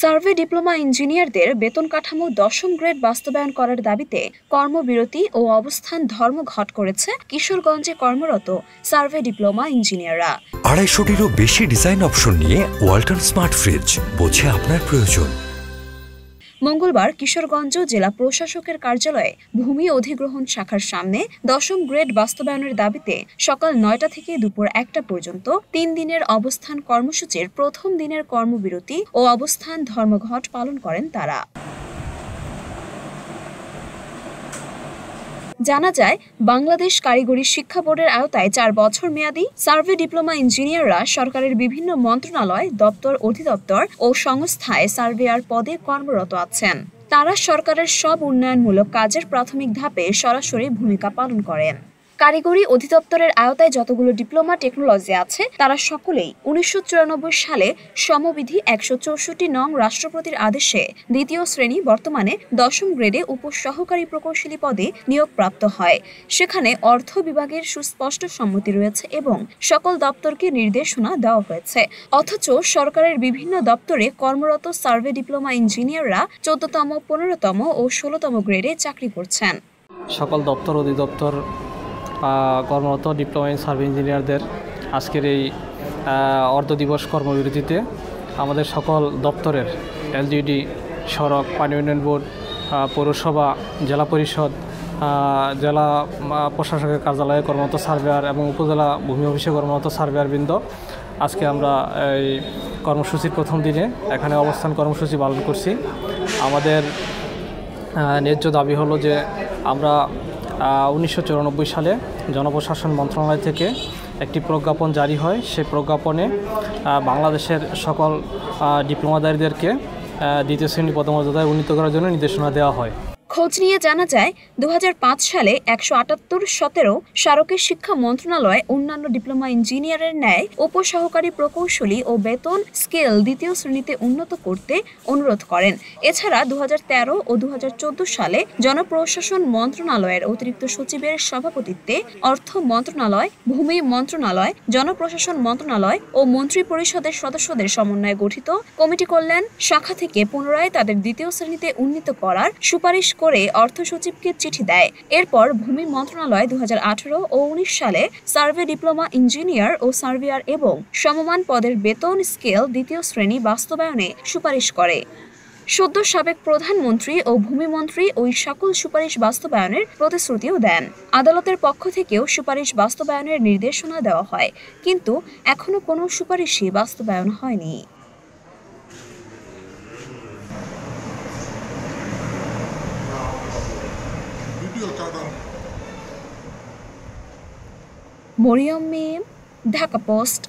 Survey diploma ইঞ্জিনিয়ারদের বেতন কাঠামো 10ম গ্রেড বাস্তবায়ন করার দাবিতে কর্মবিরতি ও অবস্থান ধর্মঘট করেছে কিশোরগঞ্জে কর্মরত সার্ভে ডিপ্লোমা ইঞ্জিনিয়াররা। 250-টিরও বেশি ডিজাইন অপশন নিয়ে ওয়ালটন স্মার্ট ফ্রিজ, বোঝে আপনার প্রয়োজন। মঙ্গলবার কিশোরগঞ্জ জেলা প্রশাসকের কার্যালয়ে ভূমি অধিগ্রহণ শাখার সামনে 10ম গ্রেড বাস্তবায়নের দাবিতে সকাল 9টা থেকে দুপুর 1টা পর্যন্ত 3 দিনের অবস্থান কর্মসূচির প্রথম দিনের কর্মবিরতি ও অবস্থান ধর্মঘট পালন করেন তারা। জানা যায়, বাংলাদেশ কারিগরি শিক্ষা বোর্ডের আওতায় 4 বছর মেয়াদী সার্ভে ডিপ্লোমা ইঞ্জিনিয়াররা সরকারের বিভিন্ন মন্ত্রণালয়, দপ্তর, অধিদপ্তর ও সংস্থায় সার্ভেয়ার পদে কর্মরত আছেন। তারা সরকারের সব উন্নয়নমূলক কাজের প্রাথমিক ধাপে সরাসরি ভূমিকা পালন করেন। কারিগরি অধিদপ্তরের আওতায় যতগুলো ডিপ্লোমা টেকনোলজি আছে তারা সকলেই 1994 সালে সমবিধি 164 নং রাষ্ট্রপতির আদেশে দ্বিতীয় শ্রেণী বর্তমানে 10ম গ্রেডে উপসহকারী প্রকৌশলী পদে নিয়োগপ্রাপ্ত হয়। সেখানে অর্থ বিভাগের সুস্পষ্ট সম্মতি রয়েছে এবং সকল দপ্তরকে নির্দেশনা দেওয়া হয়েছে। অথচ সরকারের বিভিন্ন দপ্তরে কর্মরত সার্ভে ডিপ্লোমা ইঞ্জিনিয়াররা 14তম, 15তম ও 16তম গ্রেডে চাকরি করছেন। সকল দপ্তর অধিদপ্তর কর্মরত ডিপ্লোমা ইন সার্ভে ইঞ্জিনিয়ারদের আজকের এই অর্ধ দিবস কর্মবিরতিতে আমাদের সকল দপ্তরের এলজিডি, সড়ক, পানি উন্নয়ন বোর্ড, পৌরসভা, জেলা পরিষদ, জেলা প্রশাসকের কার্যালয়ে কর্মরত সার্ভেয়ার এবং উপজেলা ভূমি অফিসে কর্মরত সার্ভেয়ারবৃন্দ আজকে আমরা এই কর্মসূচির প্রথম দিনে এখানে অবস্থান কর্মসূচি পালন করছি। আমাদের ন্যায্য দাবি হলো যে আমরা 1994 সালে জনপ্রশাসন মন্ত্রণালয় থেকে একটি প্রজ্ঞাপন জারি হয়। সেই প্রজ্ঞাপনে বাংলাদেশের সকল ডিপ্লোমাধারীদেরকে দ্বিতীয় শ্রেণী পদমর্যাদায় উন্নীত করার জন্য নির্দেশনা দেওয়া হয়। খোঁজ নিয়ে জানা যায়, 2005 সালে 178-17 স্মারকের শিক্ষা মন্ত্রণালয় অন্যান্য ডিপ্লোমা ইঞ্জিনিয়ারের ন্যায় উপসহকারী প্রকৌশলী ও বেতন স্কেল দ্বিতীয় শ্রেণীতে উন্নত করতে অনুরোধ করেন। এছাড়া 2013 ও 2014 সালে জনপ্রশাসন মন্ত্রণালয়ের অতিরিক্ত সচিবের সভাপতিত্বে অর্থ মন্ত্রণালয়, ভূমি মন্ত্রণালয়, জনপ্রশাসন মন্ত্রণালয় ও মন্ত্রী পরিষদের সদস্যদের সমন্বয়ে গঠিত কমিটি কল্যাণ শাখা থেকে পুনরায় তাদের দ্বিতীয় শ্রেণীতে উন্নীত করার সুপারিশ করে অর্থ সচিবকে চিঠি দেয়। এরপর ভূমি মন্ত্রণালয় 2018 ও 19 সালে সার্ভে ডিপ্লোমা ইঞ্জিনিয়ার ও সার্ভেয়ার এবং সমমান পদের বেতন স্কেল দ্বিতীয় শ্রেণী বাস্তবায়নে সুপারিশ করে। সদ্য সাবেক প্রধানমন্ত্রী ও ভূমিমন্ত্রী ওই সকল সুপারিশ বাস্তবায়নের প্রতিশ্রুতিও দেন। আদালতের পক্ষ থেকেও সুপারিশ বাস্তবায়নের নির্দেশনা দেওয়া হয়, কিন্তু এখনো কোনো সুপারিশই বাস্তবায়ন হয়নি। মরিয়ম মিম, ঢাকা পোস্ট।